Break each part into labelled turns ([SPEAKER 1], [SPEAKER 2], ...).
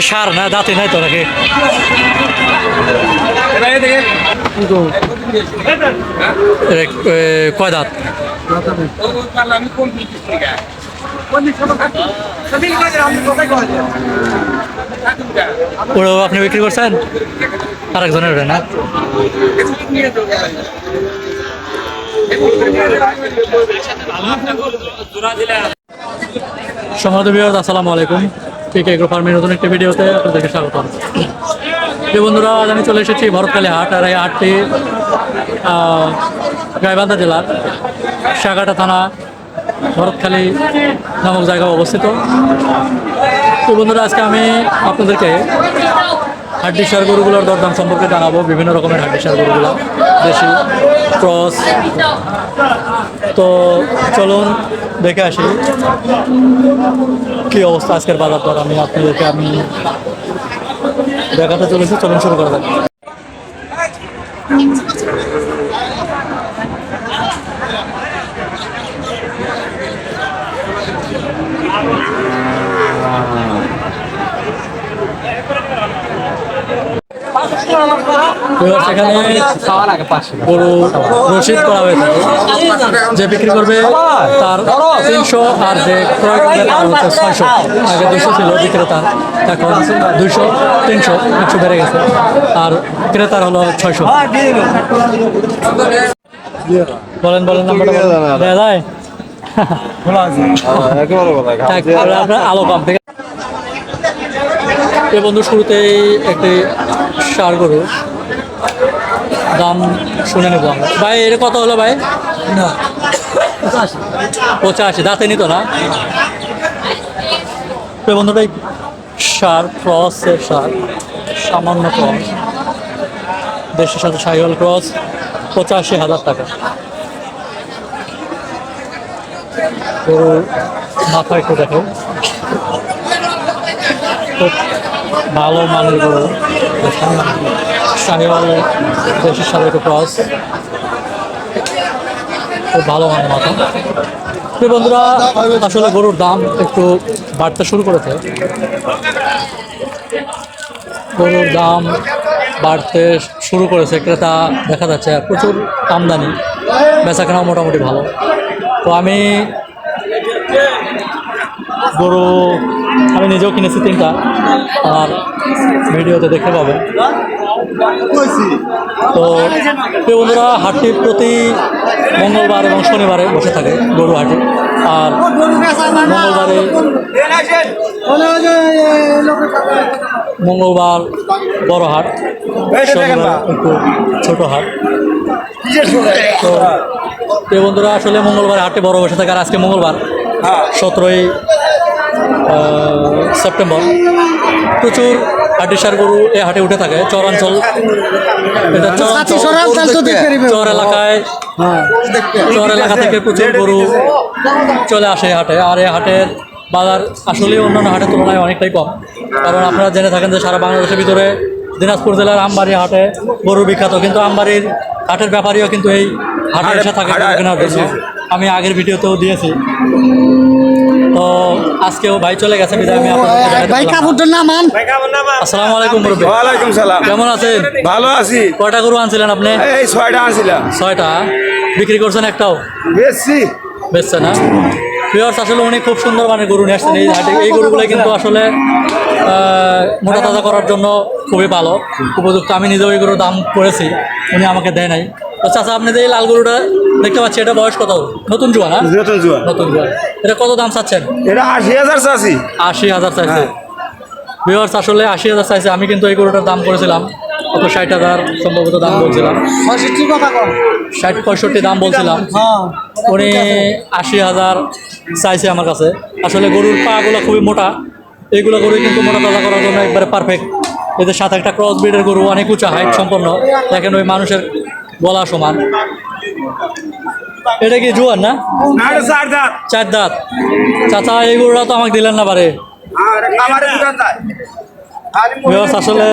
[SPEAKER 1] সার না দাঁতি নাই তো নাকি কয় দাঁত ওরাও আপনি বিক্রি করছেন আরেকজনের না সম্মানিত ভিউয়ার্স আসসালামু আলাইকুম পিকে এগ্রো ফার্মের নতুন একটি ভিডিওতে আপনাদেরকে স্বাগতম। যে বন্ধুরা আজ আমি চলে এসেছি ভরতখালী হাট, আর এই হাটটি গাইবান্ধা জেলার সাগাটা থানা ভরতখালী নামক জায়গায় অবস্থিত। তো বন্ধুরা আজকে আমি আপনাদেরকে হাড্ডি সার গরুগুলোর দরদাম সম্পর্কে জানাবো। বিভিন্ন রকমের হাড্ডি সার গরুগুলো, দেশি, ক্রস। তো চলুন দেখে আসি কী অবস্থা আজকের বাজার দর আমি আপনাদেরকে দেখাতে চলেছি। চলুন শুরু করা যাক। সেখানে গরু রসিদ করা হয়েছে, যে বিক্রি করবে তার 300 আর যে ক্রয় করবে তার হচ্ছে 600। আগে 200 ছিল বিক্রেতার, এখন 200, 300, 100 বেড়ে গেছে, আর ক্রেতার হলো 600। বলেন নাম্বারটা দেওয়া যায়? আপনার আলো কম থেকে এ বন্ধু শুরুতেই একটি ষাঁড় গরু দাম শুনে নেবো আমরা। ভাই এটা কত হলো ভাই? 85। দাঁতে নিত না এ বন্ধুটাই ষাঁড়, ক্রসের ষাঁড়, সামান্য ক্রস, দেশের সাথে সাইওয়াল ক্রস, 85,000 টাকা। গরুর মাথা একটু দেখো, খুব ভালো মানের গরু, শাহিওয়াল দেশের সাথে একটু ক্রস, খুব ভালো মানের মাথা। তো বন্ধুরা আসলে গরুর দাম একটু বাড়তে শুরু করেছে। গরুর দাম বাড়তে শুরু করেছে, ক্রেতা দেখা যাচ্ছে প্রচুর আমদানি, বেচাকেনাও মোটামুটি ভালো। তো আমি গরু নিজেও কিনেছি 3টা, আর ভিডিওতে দেখতে পাবেন। তো বন্ধুরা হাটটি প্রতি মঙ্গলবার এবং শনিবারে বসে থাকে গরু হাটে, আর মঙ্গলবার বড় হাট, শনিবার একটু ছোট হাট। তো বন্ধুরা আসলে মঙ্গলবার হাটে বড় বসে থাকে, আর আজকে মঙ্গলবার 17ই সেপ্টেম্বর। প্রচুর হাড্ডি সার গরু এ হাটে উঠে থাকে। চরাঞ্চল, এটা চর এলাকা থেকে প্রচুর গরু চলে আসে হাটে। আর এই হাটের বাজার আসলে অন্যান্য হাটের তুলনায় অনেকটাই কম, কারণ আপনারা জেনে থাকেন যে সারা বাংলাদেশের ভিতরে দিনাজপুর জেলার আমবাড়ি হাটে গরু বিখ্যাত, কিন্তু আমবাড়ির হাটের ব্যাপারীও কিন্তু এই হাটে এসে থাকে কেনার জন্য। আমি আগের ভিডিওতেও দিয়েছি। তো আজকেও ভাই চলে গেছে, বিদায় আমি আসসালামু আলাইকুম। ওয়ালাইকুম সালাম। কেমন আছেন? ভালো আছি। কয়টা গরু আনছিলেন আপনি? এই 6টা আনছিলাম। 6টা বিক্রি করছেন? একটাও বেচছে না? ভিউয়ার্স আসলে উনি খুব সুন্দর মানে গরু নিয়ে আসছেন এই হাটে। এই গরুগুলো কিন্তু আসলে মোটা তাজা করার জন্য খুবই ভালো, উপযুক্ত। আমি নিজেও এই গরুর দাম করেছি, উনি আমাকে দেয় নাই। তো চাচা, আপনি যে এই লাল গরুটা দেখতে পাচ্ছি, এটা বয়স কত? নতুন জোয়ান? নতুন জোয়ান। এটা কত দাম চাচ্ছেন? এটা 80,000 চাচ্ছি। 80,000 চাইছে ভিউয়ার্স, আসলে 80,000 চাইছে। আমি কিন্তু এই গরুটার দাম করেছিলাম কত, 60,000 সম্ভবত দাম বলছিলাম, 60-65 দাম বলছিলাম। উনি 80,000 চাইছে আমার কাছে। আসলে গরুর পাগুলো খুবই মোটা, এইগুলো গরু কিন্তু মোটা তাজা করার জন্য একবারে পারফেক্ট। এদের সাথে একটা ক্রস ব্রিডের গরু, অনেক উঁচা হাইট সম্পন্ন, দেখেন ওই মানুষের গলা সমান। এটা কি জোয়ান না? 4 দাঁত। চাচা এই গরুটা তো আমাকে দিলেন না বারে, ভিউয়ার্স আসলে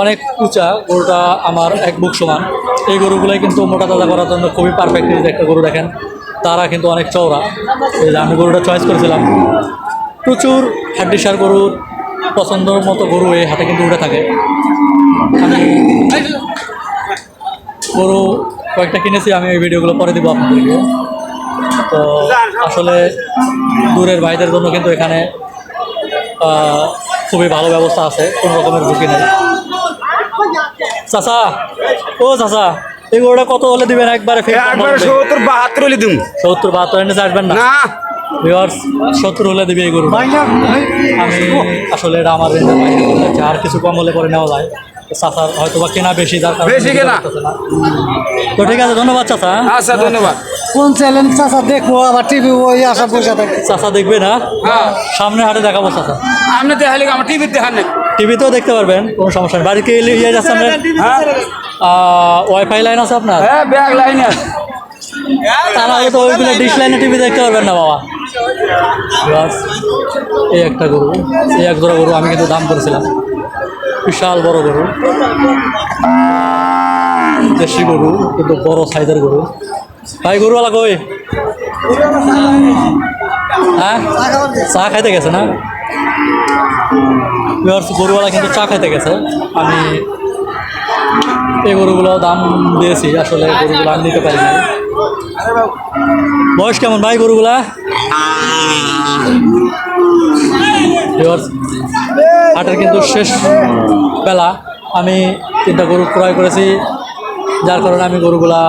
[SPEAKER 1] অনেক উঁচা গরুটা, আমার এক বুক সমান। এই গরুগুলাই কিন্তু মোটা তাজা করার জন্য খুবই পারফেক্ট। এই যে একটা গরু দেখেন, তারা কিন্তু অনেক চওড়া। এই যে আমি গরুটা চয়েস করেছিলাম, প্রচুর হাড্ডিসার গরুর পছন্দের মতো গরু এই হাটে কিন্তু উঠে থাকে। আমি গরু কয়েকটা কিনেছি, আমি এই ভিডিওগুলো পরে দিব আপনাদেরকে। তো আসলে দূরের ভাইদের জন্য কিন্তু এখানে খুবই ভালো ব্যবস্থা আছে, কোনো রকমের ঝুঁকি নেই। চাচা, ও চাচা, এই গরুটা কত হলে দিবেন একবারে?
[SPEAKER 2] 70-72 হলে দিন।
[SPEAKER 1] 70-72 এনে আসবেন না? 70 হলে দিবে এই গরু। আমি আসলে এটা আমার রেঞ্জের বাইরে করতে চাচ্ছি, আর কিছু কম হলে পরে নেওয়া যায়। চাচার হয়তো বা কেনা বেশি, যার কারণে
[SPEAKER 2] বেশি কেনা।
[SPEAKER 1] তো ঠিক আছে, ধন্যবাদ চাচা।
[SPEAKER 2] আচ্ছা, ধন্যবাদ।
[SPEAKER 3] কোন চ্যালেঞ্জ চাচা দেখবো, আবার টিভি ওই আশা পয়সা থাকে।
[SPEAKER 1] চাচা দেখবে না?
[SPEAKER 2] হ্যাঁ,
[SPEAKER 1] সামনে হাটে দেখাবো চাচা।
[SPEAKER 2] আপনি দেখালে আমার টিভিতে দেখান নাকি?
[SPEAKER 1] টিভিতেও দেখতে পারবেন, কোনো সমস্যা নেই। বাড়িতে ইয়ে যাচ্ছে আপনার,
[SPEAKER 2] হ্যাঁ
[SPEAKER 1] ওয়াইফাই লাইন আছে আপনার?
[SPEAKER 2] হ্যাঁ, ব্যাগ লাইন আছে।
[SPEAKER 1] তা নাহলে তো ওইগুলো ডিশ লাইনে টিভি দেখতে পারবেন না বাবা। বাস, এই একটা গরু, এই এক জোড়া গরু আমি কিন্তু দাম করেছিলাম। বিশাল বড় গরু, দেশি গরু, কিন্তু বড় সাইজের গরু। ভাই গরুওয়ালা কই? হ্যাঁ, চা খাইতে গেছে না? গরুওয়ালা কিন্তু চা খাইতে গেছে। আমি এই গরুগুলো দাম দিয়েছি, আসলে গরুগুলো আমি নিতে পারি না। বয়স কেমন ভাই গরুগুলা? হাটের কিন্তু শেষ বেলা, আমি 3টা গরু ক্রয় করেছি, যার কারণে আমি গরুগুলা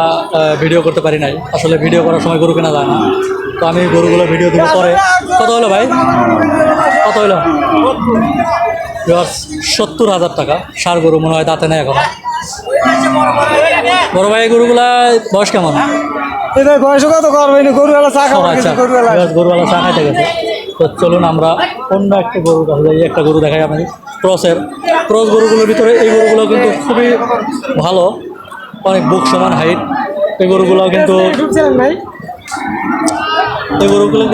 [SPEAKER 1] ভিডিও করতে পারি নাই। আসলে ভিডিও করার সময় গরু কেনা যায় না, তো আমি গরুগুলো ভিডিও দিব পরে। কত হলো ভাই, কত হলো? 70,000 টাকা। ষাঁড় গরু মনে হয়, দাঁতে নেই এখন। বড় ভাই গরুগুলা বয়স কেমন?
[SPEAKER 3] বয়স কত করবে, গরুওয়ালা চা খাওয়া।
[SPEAKER 1] আচ্ছা, গরুওয়ালা চা খাইতে গেছে। তো চলুন আমরা অন্য একটা গরু দেখা যায়। একটা গরু দেখাই আমি, ক্রস গরুগুলোর ভিতরে এই গরুগুলো কিন্তু খুবই ভালো, অনেক বুক সমান হাইট। এই গরুগুলো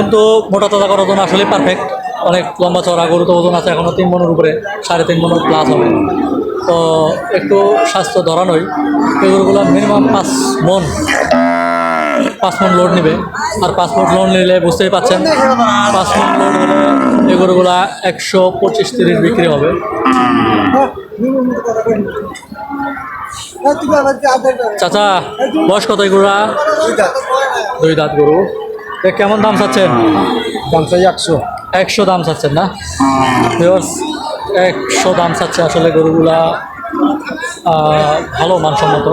[SPEAKER 1] কিন্তু মোটা তাজা করার জন্য আসলে পারফেক্ট। অনেক লম্বা চড়া গরু, তো ওজন আছে এখনও 3 মনের উপরে, 3.5 মনের প্লাস হবে। তো একটু স্বাস্থ্য ধরানোই। এই গরুগুলো মিনিমাম 5 মন লোড নেবে। আর 5 মন লোড নিলে বুঝতেই পাচ্ছেন, 5 মন লোড হলে এই গরুগুলা 125-130 বিক্রি হবে। চাচা, বয়স কত এগুলা? 2 দাঁত গরু। কেমন দাম চাচ্ছেন?
[SPEAKER 3] দাম চাই 100
[SPEAKER 1] দাম চাচ্ছেন না? 100 দাম চাচ্ছে। আসলে গরুগুলা ভালো মানসম্মত,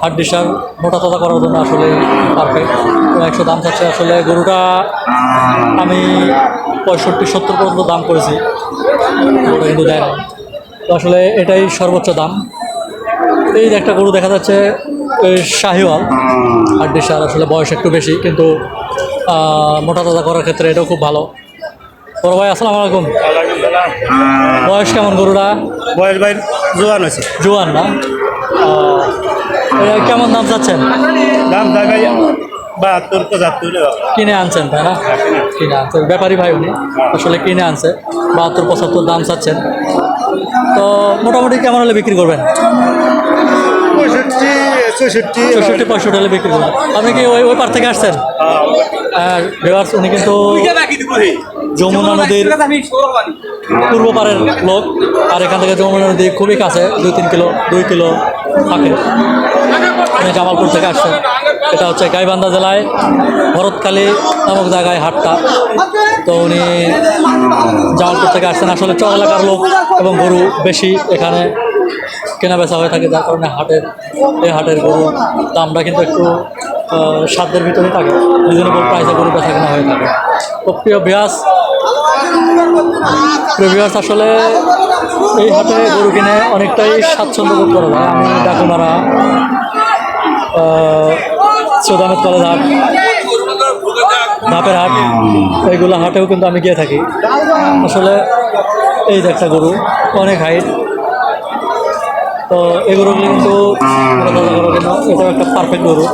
[SPEAKER 1] হাড্ডিসার মোটা তাজা করার জন্য আসলে পারফেক্ট। 100 দাম চাচ্ছে। আসলে গরুটা আমি 65-70 পর্যন্ত দাম করেছি, গরুটা কিন্তু দেয় না। তো আসলে এটাই সর্বোচ্চ দাম। এই যে একটা গরু দেখা যাচ্ছে, শাহিওয়াল হাড্ডিসার, আসলে বয়স একটু বেশি, কিন্তু মোটা তাজা করার ক্ষেত্রে এটাও খুব ভালো। বড় ভাই আসসালামু আলাইকুম। বয়স কেমন গরুটা?
[SPEAKER 3] বয়স ভাই জোয়ান আছে।
[SPEAKER 1] জোয়ান না? কেমন দাম চাচ্ছেন?
[SPEAKER 3] দাম চাই ভাই 72-75।
[SPEAKER 1] কিনে আনছেন তাই না? কিনে আনছেন, ব্যাপারী ভাই উনি আসলে কিনে আনছে। 72-75 দাম চাচ্ছেন। তো মোটামুটি কেমন হলে বিক্রি করবেন? 65-65 হলে বিক্রি করবেন। আপনি কি ওই পার থেকে আসছেন? আর ভিউয়ার্স, উনি কিন্তু যমুনা নদীর পূর্ব পারের লোক, আর এখান থেকে যমুনা নদী খুবই কাছে, 2 কিলো থাকে। উনি জামালপুর থেকে আসছেন। এটা হচ্ছে গাইবান্ধা জেলায় ভরতখালী নামক জায়গায় হাটটা। তো উনি জামালপুর থেকে আসছেন। আসলে চর এলাকার লোক এবং গরু বেশি এখানে কেনা বেচা হয়ে থাকে, যার কারণে এই হাটের গরু দামটা কিন্তু একটু সাধ্যের ভিতরে থাকে, রিজনেবল প্রাইসে গরু বেচা কেনা হয়ে থাকে। তো প্রিয় ভিউয়ার্স, আসলে এই হাটে গরু কিনে অনেকটাই স্বাচ্ছন্দ্য বোধ করা যায়। আমি ডাকুমারা, সৌদামেদ কলেজ হাট, ধাপের হাট, এইগুলো হাটেও কিন্তু আমি গিয়ে থাকি। আসলে এই যে একটা গরু, অনেক হাইট। তো এই গরুগুলো কিন্তু এটাও একটা পারফেক্ট গরু।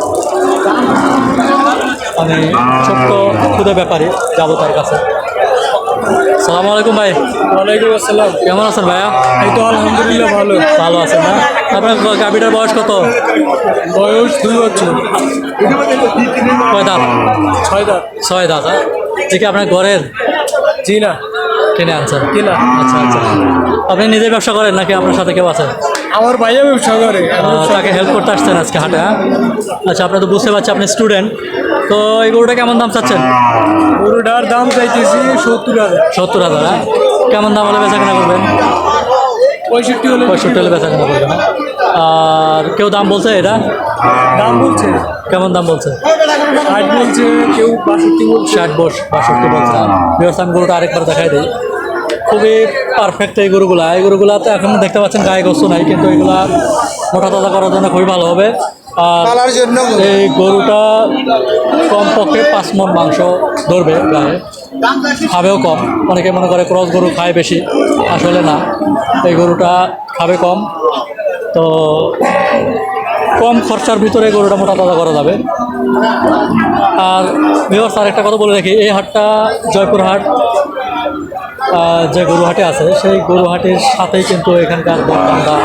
[SPEAKER 1] আমি ছোট্ট ক্ষুদে ব্যাপারী যাবো তার কাছে। সালামু আলাইকুম ভাই।
[SPEAKER 3] ওয়ালাইকুম আসসালাম।
[SPEAKER 1] কেমন আছেন ভাইয়া?
[SPEAKER 3] এই তো আলহামদুলিল্লাহ ভালো।
[SPEAKER 1] ভালো আছেন না? আপনার গাভিটার বয়স কত?
[SPEAKER 3] বয়স 2 বছর।
[SPEAKER 1] কয় দাঁত?
[SPEAKER 3] 6 দাঁত।
[SPEAKER 1] 6 দাঁত। দেখি আপনার ঘরের
[SPEAKER 3] জি না,
[SPEAKER 1] কিনে আনছেন?
[SPEAKER 3] কিনা।
[SPEAKER 1] আচ্ছা আচ্ছা, আপনি নিজে ব্যবসা করেন নাকি আপনার সাথে কেউ আছে?
[SPEAKER 3] আমার ভাইয়া ব্যবসা করে।
[SPEAKER 1] তাকে হেল্প করতে আসছেন আজকে হাটে? হ্যাঁ, আচ্ছা, আপনার তো বুঝতে পারছি আপনি স্টুডেন্ট। তো এই গরুটা কেমন দাম চাচ্ছেন?
[SPEAKER 3] গরুটার দাম চাইতেছি 70,000।
[SPEAKER 1] 70,000। হ্যাঁ, কেমন দাম হলে বেচা কেনা করবেন?
[SPEAKER 3] 65 হলে
[SPEAKER 1] 65 হলে বেচা কেনা করবেন। আর কেউ দাম বলছে এটা?
[SPEAKER 3] দাম বলছে।
[SPEAKER 1] কেমন দাম বলছে?
[SPEAKER 3] 60 বলছে, কেউ 62 বলছে।
[SPEAKER 1] 60-62 বলছে। বিকজ আমি গরুটা আরেকবার দেখাই দিই। খুবই পারফেক্ট এই গরুগুলা। এই গরুগুলা তো এখন দেখতে পাচ্ছেন গায়ে গোস্ত নাই, কিন্তু এগুলা মোটা তাজা করার জন্য খুবই ভালো হবে। আর এই গরুটা কমপক্ষে 5 মণ মাংস ধরবে গায়ে, খাবেও কম। অনেকে মনে করে ক্রস গরু খায় বেশি, আসলে না, এই গরুটা খাবে কম। তো কম খরচার ভিতরে গরুটা মোটা তাজা করা যাবে। আর ভিউয়ার্স আরেকটা কথা বলে রাখি, এই হাটটা জয়পুর হাট যে গরুহাটে আছে, সেই গরুহাটের সাথেই কিন্তু এখানকার দরদামটা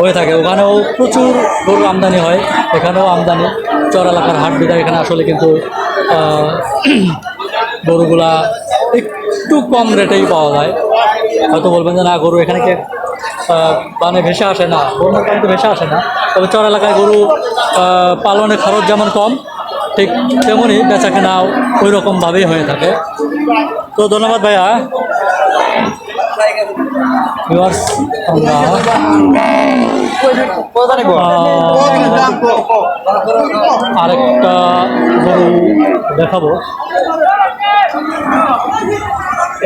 [SPEAKER 1] হয়ে থাকে। ওখানেও প্রচুর গরুর আমদানি হয়, এখানেও আমদানি। চর এলাকার হাট বিদায় এখানে আসলে কিন্তু গরুগুলা একটু কম রেটেই পাওয়া যায়। হয়তো বলবেন যে না, গরু এখানে কে মানে ভেসে আসে না, গরুর পানিতে ভেসে আসে না। তবে চর এলাকায় গরু পালনের খরচ যেমন কম, ঠিক তেমনই বেচা কেনাও ওই রকমভাবেই হয়ে থাকে। তো ধন্যবাদ ভাইয়া। ভিউয়ার্স, আমরা আরেকটা গরু দেখাবো।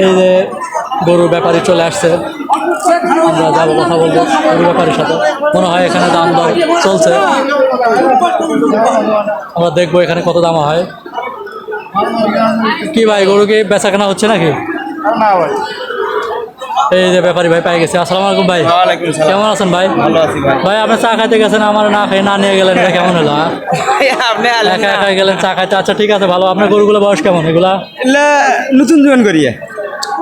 [SPEAKER 1] এই যে গরুর ব্যাপারী চলে আসছে, আমরা যাবো, কথা বলবো গরু ব্যাপারীর সাথে। মনে হয় এখানে দাম দর চলছে, আমরা দেখবো এখানে কত দাম হয়। কি ভাই, গরু কি বেচা কেনা হচ্ছে নাকি? এই যে ব্যাপারী ভাই পাই গেছে। আসসালামু আলাইকুম ভাই।
[SPEAKER 2] ওয়ালাইকুম সালাম।
[SPEAKER 1] কেমন আছেন ভাই?
[SPEAKER 2] ভালো আছি ভাই।
[SPEAKER 1] ভাই আপনি চা খাইতে গেছেন, আমার না খেয়ে না নিয়ে গেলেন, এটা কেমন হলো?
[SPEAKER 2] আপনি
[SPEAKER 1] একা একা গেলেন চা খাইতে। আচ্ছা ঠিক আছে, ভালো। আপনার গরুগুলো বয়স কেমন এগুলা?
[SPEAKER 2] নতুন জীবন করিয়ে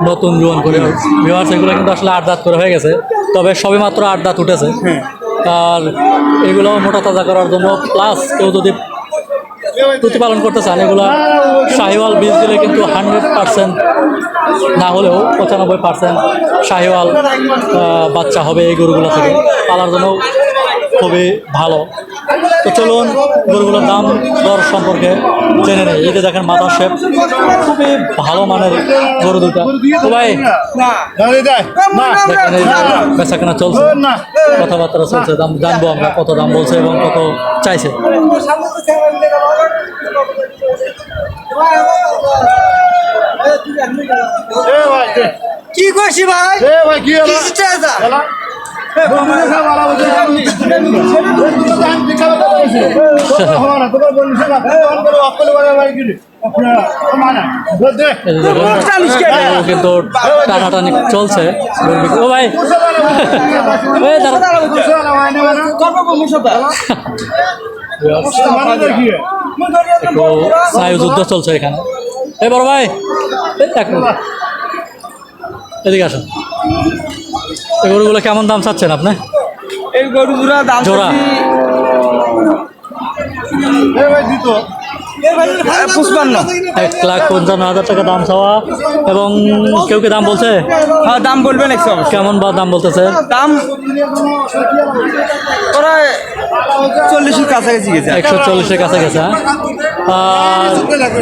[SPEAKER 1] নতুন জীবন করে ভিউয়ার্স, এগুলো কিন্তু আসলে 8 দাঁত করে হয়ে গেছে, তবে সবে মাত্র 8 দাঁত উঠেছে। আর এগুলো মোটা তাজা করার জন্য, প্লাস কেউ যদি প্রতিপালন করতে চান, এগুলো শাহিওয়াল বীজ দিলে কিন্তু 100% না হলেও 95% শাহিওয়াল বাচ্চা হবে এই গরুগুলো থেকে। পালার জন্য খুবই ভালো। তো চলুন গরুগুলোর দাম দর সম্পর্কে জেনে নেই। এই যে দেখেন মাথার শেপ, খুবই ভালো মানের গরু দুটা। তো ভাই দেখেন এই বেচা কেনা চলছে, কথাবার্তা চলছে, দাম জানবো আমরা কত দাম বলছে এবং কত চাইছে।
[SPEAKER 3] কি করছি ভাই? কি
[SPEAKER 1] কিন্তু টানাটানি চলছে। ও ভাই, একটু স্নায়ু যুদ্ধ চলছে এখানে। এই বড় ভাই, এদিকে আসেন। এই গরুগুলো কেমন দাম চাচ্ছেন আপনি?
[SPEAKER 2] এই গরুগুলা দাম
[SPEAKER 1] জোড়া
[SPEAKER 2] 55,000
[SPEAKER 1] টাকা দাম চাওয়া, এবং কেউ কে দাম বলছে?
[SPEAKER 2] হ্যাঁ, দাম বলবেন 100।
[SPEAKER 1] কেমন বা দাম বলতেছে?
[SPEAKER 2] দাম ওরা 40-এর কাছাকাছি গেছে।
[SPEAKER 1] 140-এর কাছে গেছে। আর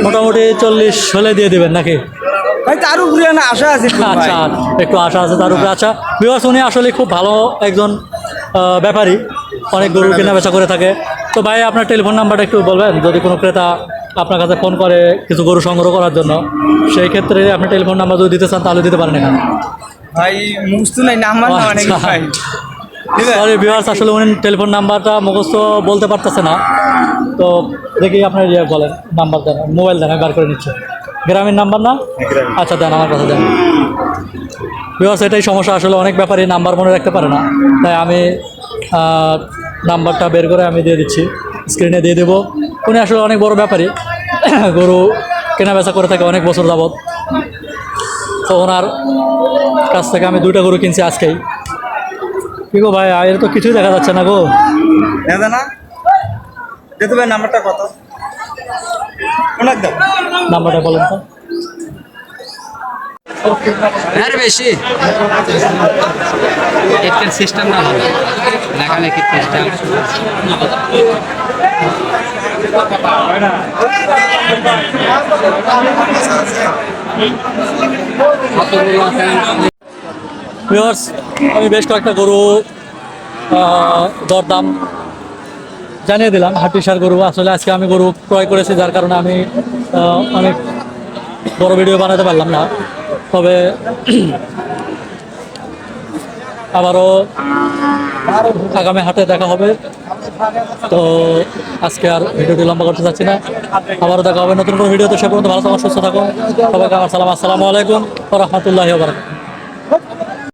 [SPEAKER 1] মোটামুটি 40 হলে দিয়ে দিবেন নাকি?
[SPEAKER 2] ভাই তার উপরে না আশা আছে খুব ভাই।
[SPEAKER 1] আচ্ছা, একটু আশা আছে তার উপরে। আচ্ছা ভিউয়ার্স, উনি আসলে খুব ভালো একজন ব্যাপারী, অনেক গরু কেনা বেচা করে থাকে। তো ভাই আপনার টেলিফোন নাম্বারটা একটু বলবেন, যদি কোনো ক্রেতা আপনার কাছে ফোন করে কিছু গরু সংগ্রহ করার জন্য, সেই ক্ষেত্রে আপনি টেলিফোন নাম্বার যদি দিতে চান তাহলে দিতে পারেন এখানে।
[SPEAKER 2] ভাই মুখস্থ নাই নাম্বার না অনেক ভাই।
[SPEAKER 1] সরি ভিউয়ার্স, আসলে উনি টেলিফোন নাম্বারটা মুখস্থ বলতে পারতেছে না। তো দেখি আপনার বলেন, নাম্বার দেন, মোবাইল দেন, আমি বার করে নিচ্ছি। গ্রামীণ নাম্বার না? আচ্ছা দেন, আমার কাছে দেন। ভিউয়ার্স, এটাই সমস্যা, আসলে অনেক ব্যাপারে নাম্বার মনে রাখতে পারে না, তাই আমি নাম্বারটা বের করে আমি দিয়ে দিচ্ছি, স্ক্রিনে দিয়ে দেবো। উনি আসলে অনেক বড় ব্যাপারী, গরু কেনা বেচা করে থাকে অনেক বছর যাবৎ। তো ওনার কাছ থেকে আমি 2টা গরু কিনছি আজকেই। কি গো ভাই, এর তো কিছুই দেখা যাচ্ছে না গো।
[SPEAKER 2] দাদা না যেতে ভাই নাম্বারটা কত অনেক দাম
[SPEAKER 1] নাম্বারটা বলেন তো।
[SPEAKER 4] আর বেশি একটা সিস্টেম না ভালো লেখালেখি সিস্টেম
[SPEAKER 1] ভিউয়ার্স, আমি বেশ কয়েকটা গরু দরদাম জানিয়ে দিলাম। হাটিসার গরু আসলে আজকে আমি গরু ক্রয় করেছি, যার কারণে আমি অনেক বড় ভিডিও বানাতে পারলাম না। তবে আবারও আগামী হাটে দেখা হবে। তো আজকে আর ভিডিওটি লম্বা করতে চাচ্ছি না, আবারও দেখা হবে নতুন কোনো ভিডিওতে। সে পর্যন্ত ভালো থাকুন, সুস্থ থাকুন। সবাইকে আমার সালাম, আসসালামু আলাইকুম ওয়া রাহমাতুল্লাহি ওয়া বারাকাতুহু।